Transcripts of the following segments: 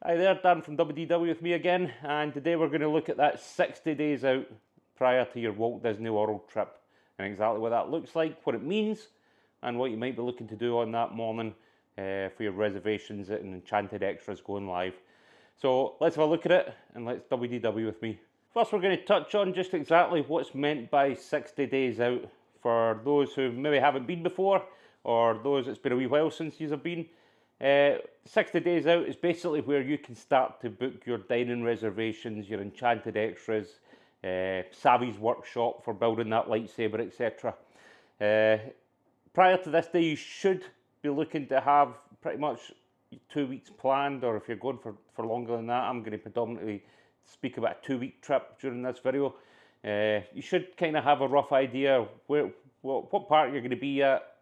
Hi there, Dan from WDW with me again, and today we're going to look at that 60 days out prior to your Walt Disney World trip and exactly what that looks like, what it means, and what you might be looking to do on that morning for your reservations and Enchanted Extras going live. So let's have a look at it and let's WDW with me. First, we're going to touch on just exactly what's meant by 60 days out for those who maybe haven't been before or those it's been a wee while since you've been. 60 days out is basically where you can start to book your dining reservations, your Enchanted Extras, Savvy's workshop for building that lightsaber, etc. Prior to this day, you should be looking to have pretty much 2 weeks planned, or if you're going for longer than that, I'm going to predominantly speak about a 2-week trip during this video. You should kind of have a rough idea what part you're going to be at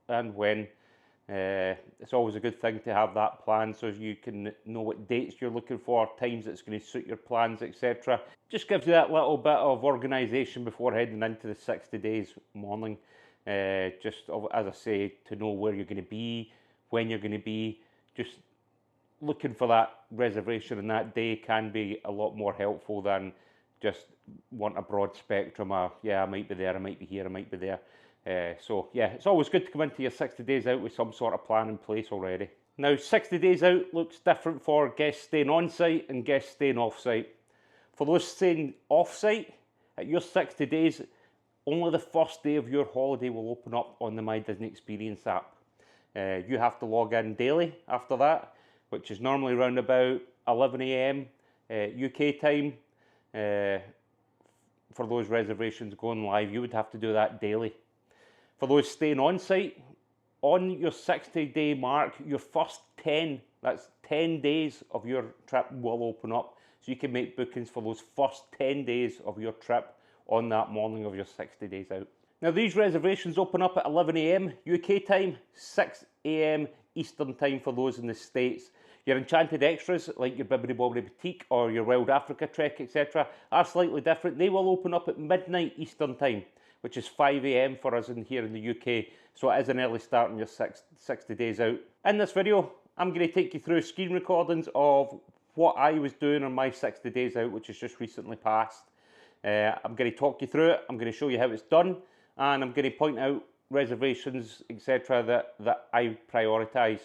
and when. It's always a good thing to have that plan so you can know what dates you're looking for, times it's going to suit your plans, etc. Just gives you that little bit of organisation before heading into the 60 days morning. Just as I say, to know where you're going to be, when you're going to be. Just looking for that reservation on that day can be a lot more helpful than just want a broad spectrum of, yeah, I might be there, I might be here, I might be there. So yeah, it's always good to come into your 60 days out with some sort of plan in place already. Now, 60 days out looks different for guests staying on site and guests staying off site. For those staying off site, at your 60 days, only the first day of your holiday will open up on the My Disney Experience app. You have to log in daily after that, which is normally around about 11 AM UK time. For those reservations going live, you would have to do that daily. For those staying on site, on your 60-day mark, your first 10, that's 10 days of your trip will open up. So you can make bookings for those first 10 days of your trip on that morning of your 60 days out. Now, these reservations open up at 11 AM UK time, 6 AM Eastern time for those in the States. Your Enchanted Extras, like your Bibbidi Boutique or your Wild Africa Trek, etc., are slightly different. They will open up at midnight Eastern time, which is 5 AM for us here in the UK. So it is an early start in your 60 days out. In this video, I'm going to take you through screen recordings of what I was doing on my 60 days out, which has just recently passed. I'm going to talk you through it, I'm going to show you how it's done, and I'm going to point out reservations, etc., that I prioritise.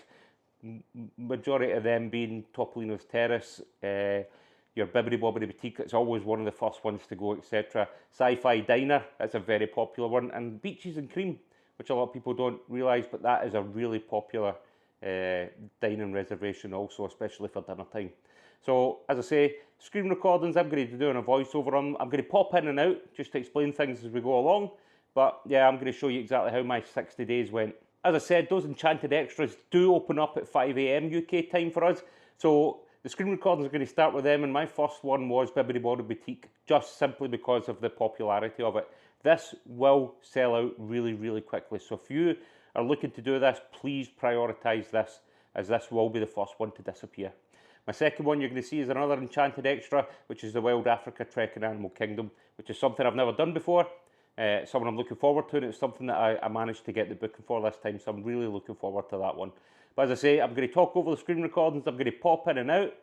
Majority of them being Topolino's Terrace, your Bibbidi Boutique, it's always one of the first ones to go, etc. Sci-Fi Diner, that's a very popular one, and Beaches and Cream, which a lot of people don't realise, but that is a really popular dining reservation also, especially for dinner time. So, as I say, screen recordings, I'm going to be doing a voiceover on. I'm going to pop in and out just to explain things as we go along, but yeah, I'm going to show you exactly how my 60 days went. As I said, those Enchanted Extras do open up at 5 AM UK time for us, so the screen recordings are going to start with them, and my first one was Bibbidi Boutique, just simply because of the popularity of it. This will sell out really, really quickly, so if you are looking to do this, please prioritise this, as this will be the first one to disappear. My second one you're going to see is another Enchanted Extra, which is the Wild Africa Trek in Animal Kingdom, which is something I've never done before. Something I'm looking forward to, and it's something that I managed to get the booking for this time, so I'm really looking forward to that one. But as I say, I'm going to talk over the screen recordings, I'm going to pop in and out,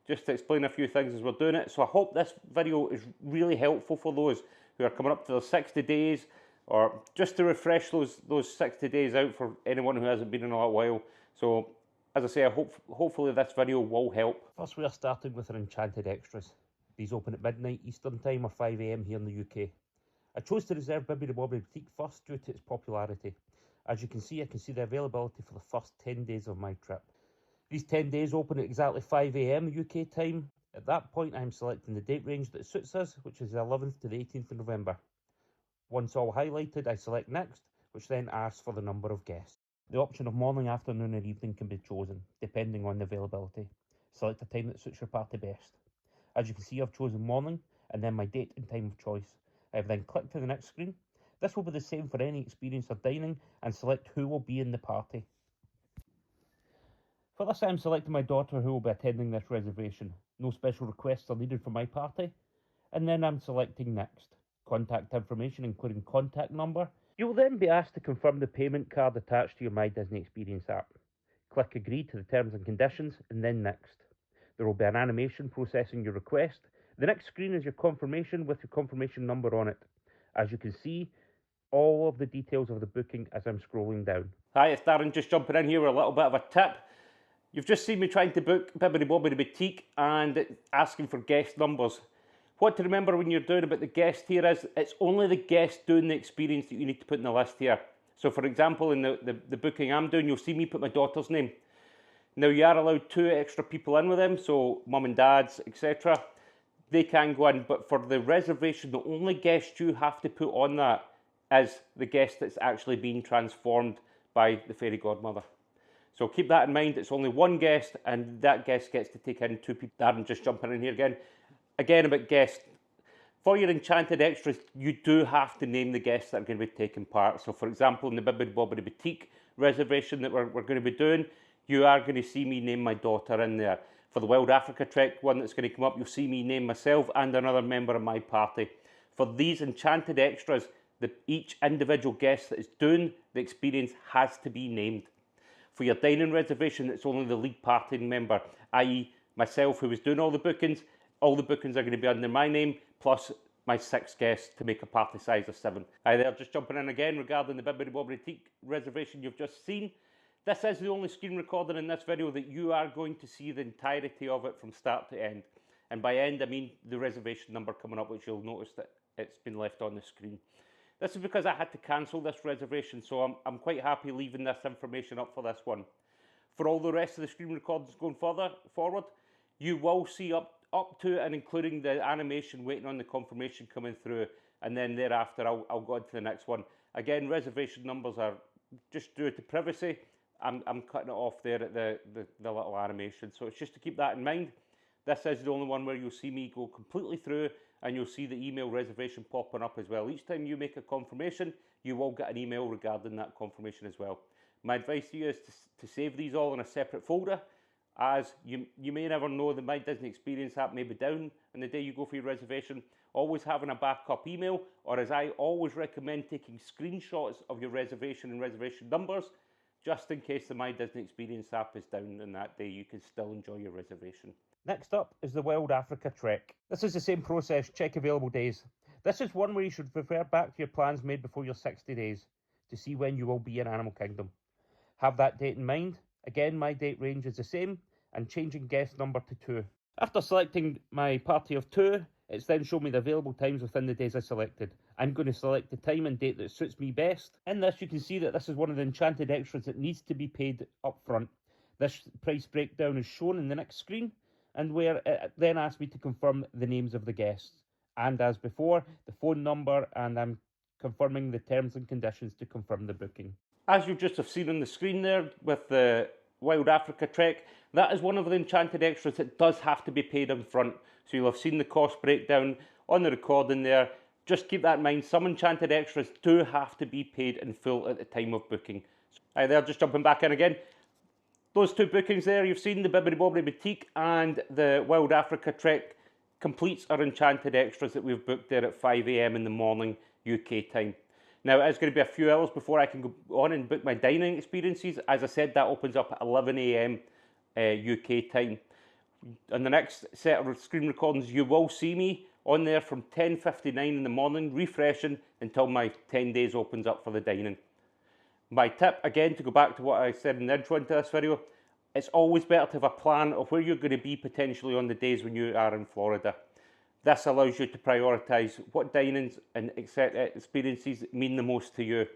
just to explain a few things as we're doing it. So I hope this video is really helpful for those who are coming up to their 60 days, or just to refresh those 60 days out for anyone who hasn't been in a little while. So, as I say, hopefully this video will help. First, we are starting with our Enchanted Extras. These open at midnight Eastern time or 5 AM here in the UK. I chose to reserve Bibbidi Boutique first due to its popularity. As you can see, I can see the availability for the first 10 days of my trip. These 10 days open at exactly 5 AM UK time. At that point, I'm selecting the date range that suits us, which is the 11th to the 18th of November. Once all highlighted, I select next, which then asks for the number of guests. The option of morning, afternoon or evening can be chosen, depending on the availability. Select a time that suits your party best. As you can see, I've chosen morning, and then my date and time of choice. I have then clicked to the next screen. This will be the same for any experience of dining, and select who will be in the party. For this, I'm selecting my daughter who will be attending this reservation. No special requests are needed for my party. And then I'm selecting next. Contact information including contact number. You will then be asked to confirm the payment card attached to your My Disney Experience app. Click agree to the terms and conditions and then next. There will be an animation processing your request. The next screen is your confirmation with your confirmation number on it. As you can see, all of the details of the booking as I'm scrolling down. Hi, it's Darren just jumping in here with a little bit of a tip. You've just seen me trying to book Bibbidi Bobbidi Boutique and asking for guest numbers. What to remember when you're doing about the guest here is it's only the guest doing the experience that you need to put in the list here. So for example, in the booking I'm doing, you'll see me put my daughter's name. Now you are allowed 2 extra people in with them, so mum and dads, etc. They can go in, but for the reservation, the only guest you have to put on that is the guest that's actually being transformed by the fairy godmother. So keep that in mind, it's only one guest and that guest gets to take in 2 people. Darren just jumping in here again. Again about guests. For your Enchanted Extras, you do have to name the guests that are going to be taking part. So for example, in the Bibbidi Bobbidi Boutique reservation that we're going to be doing, you are going to see me name my daughter in there. For the Wild Africa Trek one that's going to come up, you'll see me name myself and another member of my party. For these Enchanted Extras, each individual guest that is doing the experience has to be named. For your dining reservation, it's only the lead party member, i.e. myself, who was doing all the bookings. All the bookings are going to be under my name, plus my 6 guests to make a party size of 7. Hi there, just jumping in again regarding the Bibbidi Bobbidi Boutique reservation you've just seen. This is the only screen recording in this video that you are going to see the entirety of it from start to end. And by end, I mean the reservation number coming up, which you'll notice that it's been left on the screen. This is because I had to cancel this reservation, so I'm quite happy leaving this information up for this one. For all the rest of the screen recordings going forward, you will see up to and including the animation waiting on the confirmation coming through, and then thereafter I'll go on to the next one. Again, reservation numbers are just due to privacy. I'm cutting it off there at the little animation, so it's just to keep that in mind. This is the only one where you'll see me go completely through, and you'll see the email reservation popping up as well. Each time you make a confirmation, you will get an email regarding that confirmation as well. My advice to you is to save these all in a separate folder, as you may never know the My Disney Experience app may be down on the day you go for your reservation. Always having a backup email, or as I always recommend, taking screenshots of your reservation and reservation numbers, just in case the My Disney Experience app is down on that day, you can still enjoy your reservation. Next up is the Wild Africa Trek. This is the same process, check available days. This is one where you should refer back to your plans made before your 60 days to see when you will be in Animal Kingdom. Have that date in mind. Again, my date range is the same, and changing guest number to 2. After selecting my party of 2, it's then shown me the available times within the days I selected. I'm going to select the time and date that suits me best. In this, you can see that this is one of the Enchanted Extras that needs to be paid up front. This price breakdown is shown in the next screen, and where it then asks me to confirm the names of the guests. And as before, the phone number, and I'm confirming the terms and conditions to confirm the booking. As you just have seen on the screen there with the Wild Africa Trek, that is one of the Enchanted Extras that does have to be paid up front. So you'll have seen the cost breakdown on the recording there. Just keep that in mind, some Enchanted Extras do have to be paid in full at the time of booking. Hi there, just jumping back in again. Those 2 bookings there, you've seen the Bibbidi Bobbidi Boutique and the Wild Africa Trek completes our Enchanted Extras that we've booked there at 5 AM in the morning UK time. Now it is going to be a few hours before I can go on and book my dining experiences. As I said, that opens up at 11 AM UK time. On the next set of screen recordings, you will see me on there from 10:59 in the morning, refreshing until my 10 days opens up for the dining. My tip, again, to go back to what I said in the intro into this video, it's always better to have a plan of where you're going to be potentially on the days when you are in Florida. This allows you to prioritise what dinings and experiences mean the most to you.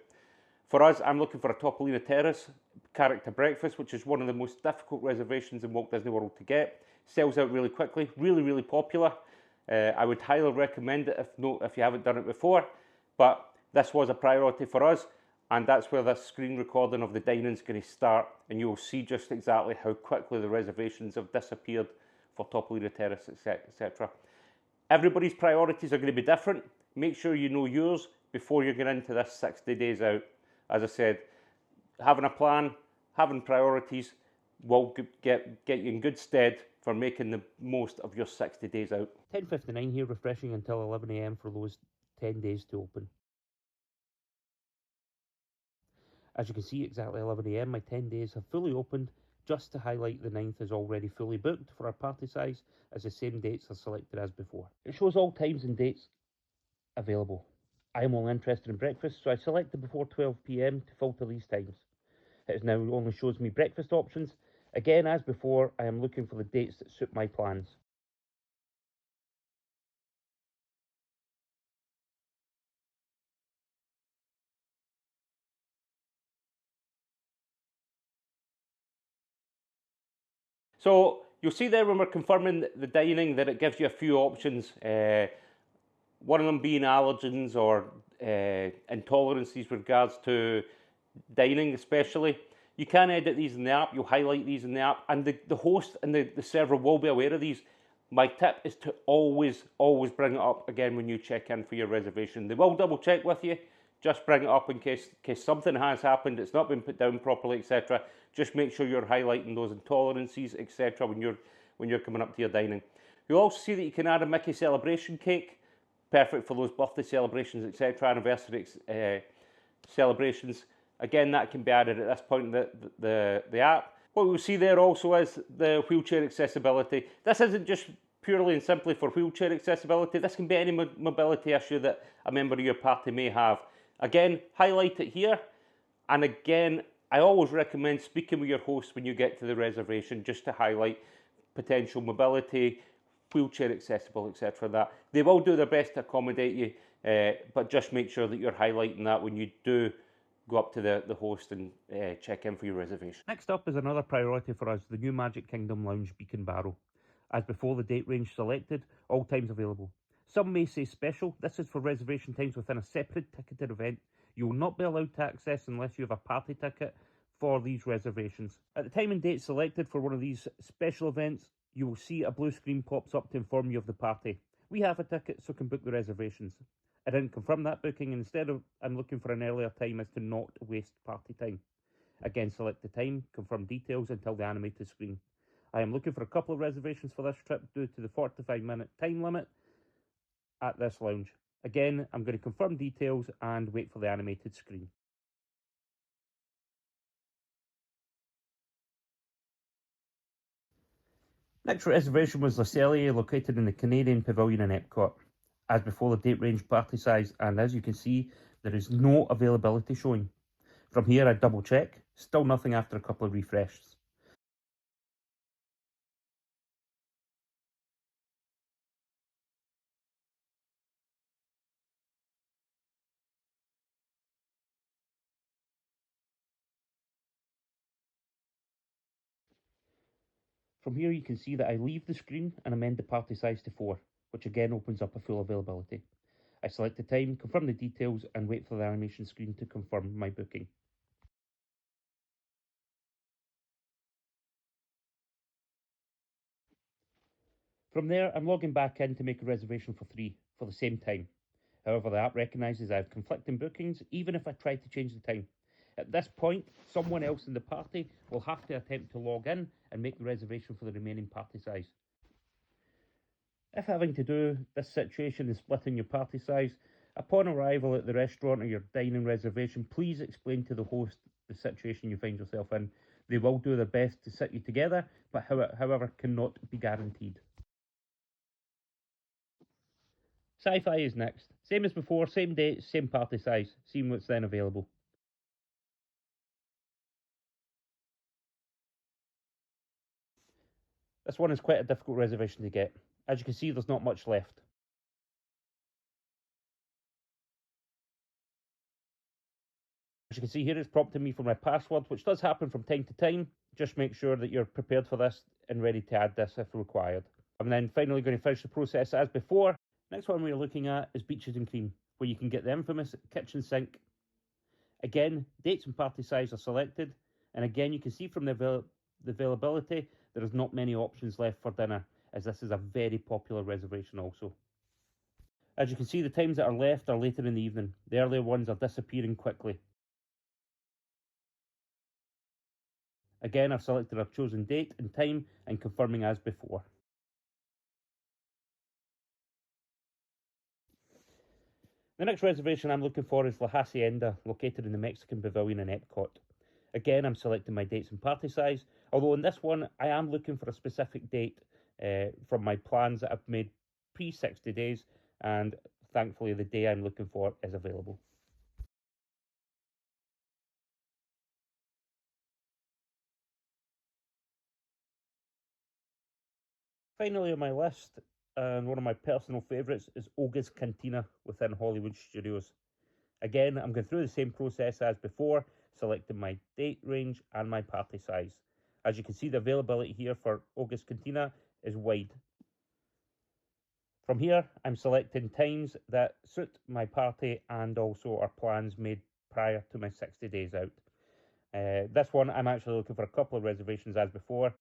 For us, I'm looking for a Topolino Terrace character breakfast, which is one of the most difficult reservations in Walt Disney World to get. Sells out really quickly, really popular. I would highly recommend it if you haven't done it before, but this was a priority for us, and that's where this screen recording of the dining is going to start, and you'll see just exactly how quickly the reservations have disappeared for Topolino Terrace, etc. Everybody's priorities are going to be different. Make sure you know yours before you get into this 60 days out. As I said, having a plan, having priorities will get you in good stead for making the most of your 60 days out. 10:59 here, refreshing until 11 AM for those 10 days to open. As you can see, exactly 11 AM, my 10 days have fully opened just to highlight the 9th is already fully booked for our party size, as the same dates are selected as before. It shows all times and dates available. I am only interested in breakfast, so I selected before 12 p.m. to filter these times. It now only shows me breakfast options. Again, as before, I am looking for the dates that suit my plans. So you'll see there when we're confirming the dining that it gives you a few options. One of them being allergens or intolerances with regards to dining especially. You can edit these in the app, you'll highlight these in the app, and the host and the server will be aware of these. My tip is to always bring it up again when you check in for your reservation. They will double check with you, just bring it up in case something has happened, it's not been put down properly, etc. Just make sure you're highlighting those intolerances, etc. when you're coming up to your dining. You'll also see that you can add a Mickey celebration cake, perfect for those birthday celebrations, etc., anniversary celebrations. Again, that can be added at this point in the app. What we'll see there also is the wheelchair accessibility. This isn't just purely and simply for wheelchair accessibility. This can be any mobility issue that a member of your party may have. Again, highlight it here. And again, I always recommend speaking with your host when you get to the reservation, just to highlight potential mobility, wheelchair accessible, etc. That they will do their best to accommodate you, but just make sure that you're highlighting that when you do go up to the host and check in for your reservation. Next up is another priority for us, the new Magic Kingdom Lounge Beak and Barrel. As before, the date range selected, all times available. Some may say special. This is for reservation times within a separate ticketed event. You will not be allowed to access unless you have a party ticket for these reservations. At the time and date selected for one of these special events, you will see a blue screen pops up to inform you of the party. We have a ticket, so can book the reservations. I didn't confirm that booking, and instead of I'm looking for an earlier time as to not waste party time. Again, select the time, confirm details until the animated screen. I am looking for a couple of reservations for this trip due to the 45-minute time limit at this lounge. Again, I'm going to confirm details and wait for the animated screen. Next reservation was Le Cellier, located in the Canadian Pavilion in Epcot. As before, the date range, party size, and as you can see, there is no availability showing. From here, I double check, still nothing after a couple of refreshes. From here you can see that I leave the screen and amend the party size to 4, which again opens up a full availability. I select the time, confirm the details, and wait for the animation screen to confirm my booking. From there, I'm logging back in to make a reservation for 3 for the same time. However, the app recognises I have conflicting bookings even if I try to change the time. At this point, someone else in the party will have to attempt to log in and make the reservation for the remaining party size. If having to do this situation is splitting your party size, upon arrival at the restaurant or your dining reservation, please explain to the host the situation you find yourself in. They will do their best to sit you together, but however cannot be guaranteed. Sci-fi is next. Same as before, same date, same party size. Seeing what's then available. This one is quite a difficult reservation to get. As you can see, there's not much left. As you can see here, it's prompting me for my password, which does happen from time to time. Just make sure that you're prepared for this and ready to add this if required. I'm then finally going to finish the process as before. Next one we're looking at is Beaches and Cream, where you can get the infamous kitchen sink. Again, dates and party size are selected, and again you can see from the availability there is not many options left for dinner, as this is a very popular reservation also. As you can see, the times that are left are later in the evening. The earlier ones are disappearing quickly. Again, I've selected a chosen date and time and confirming as before. The next reservation I'm looking for is La Hacienda, located in the Mexican Pavilion in Epcot. Again, I'm selecting my dates and party size, although in this one, I am looking for a specific date from my plans that I've made pre-60 days, and thankfully the day I'm looking for is available. Finally on my list, and one of my personal favourites, is Oga's Cantina within Hollywood Studios. Again, I'm going through the same process as before, selecting my date range and my party size. As you can see, the availability here for Oga's Cantina is wide. From here, I'm selecting times that suit my party and also our plans made prior to my 60 days out. This one, I'm actually looking for a couple of reservations as before.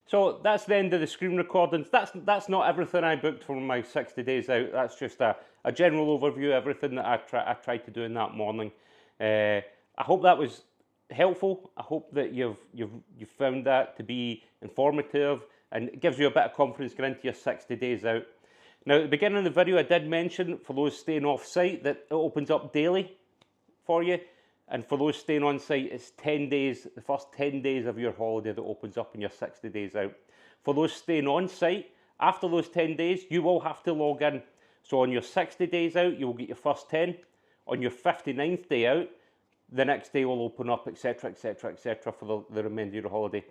So that's the end of the screen recordings. That's not everything I booked for my 60 days out. That's just a general overview of everything that I tried to do in that morning. I hope that was helpful. I hope that you've found that to be informative, and it gives you a bit of confidence going into your 60 days out. Now, at the beginning of the video, I did mention, for those staying off-site, that it opens up daily for you. And for those staying on site, it's 10 days, the first 10 days of your holiday that opens up in your 60 days out. For those staying on site, after those 10 days, you will have to log in. So on your 60 days out, you will get your first 10. On your 59th day out, the next day will open up, etc., etc., etc., for the remainder of your holiday.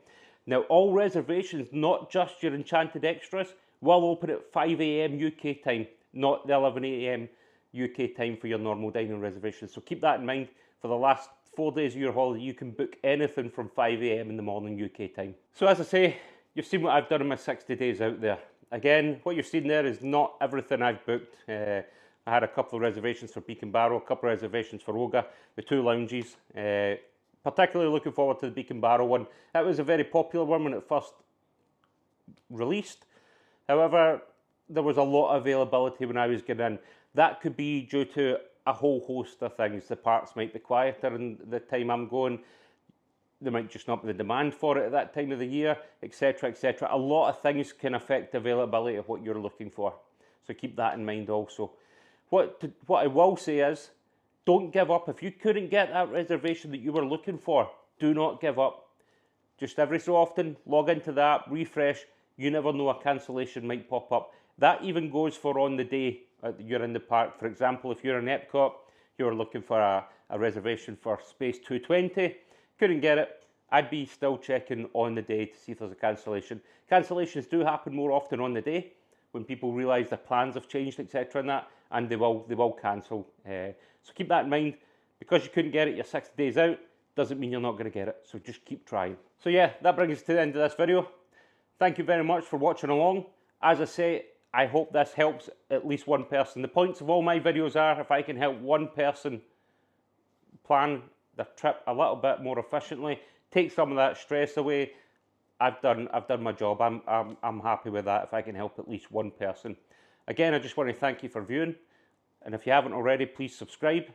Now, all reservations, not just your Enchanted Extras, will open at 5 AM UK time, not the 11 AM UK time for your normal dining reservations. So keep that in mind. For the last 4 days of your holiday, you can book anything from 5 AM in the morning UK time. So as I say, you've seen what I've done in my 60 days out there. Again, what you've seen there is not everything I've booked. I had a couple of reservations for Beak and Barrel, a couple of reservations for Oga, the 2 lounges. Particularly looking forward to the Beak and Barrel one. That was a very popular one when it first released. However, there was a lot of availability when I was getting in. That could be due to a whole host of things. The parks might be quieter in the time I'm going. There might just not be the demand for it at that time of the year, etc., etc. A lot of things can affect the availability of what you're looking for. So keep that in mind also. What I will say is, don't give up. If you couldn't get that reservation that you were looking for, do not give up. Just every so often, log into the app, refresh. You never know, a cancellation might pop up. That even goes for on the day you're in the park. For example, if you're in Epcot, you're looking for a reservation for space 220, couldn't get it, I'd be still checking on the day to see if there's a cancellation. Cancellations do happen more often on the day when people realise their plans have changed, etc. and they will cancel. So keep that in mind. Because you couldn't get it, you're 60 days out, doesn't mean you're not going to get it. So just keep trying. So yeah, that brings us to the end of this video. Thank you very much for watching along. As I say, I hope this helps at least one person. The points of all my videos are, if I can help one person plan their trip a little bit more efficiently, take some of that stress away, I've done my job. I'm happy with that if I can help at least one person. Again, I just want to thank you for viewing, and if you haven't already, please subscribe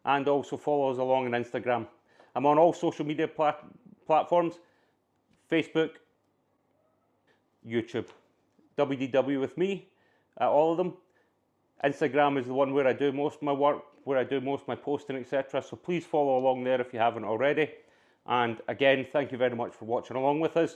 and also follow us along on Instagram. I'm on all social media platforms: Facebook, YouTube. WDW with me at all of them. Instagram is the one where I do most of my work, where I do most of my posting, etc. So please follow along there if you haven't already. And again, thank you very much for watching along with us.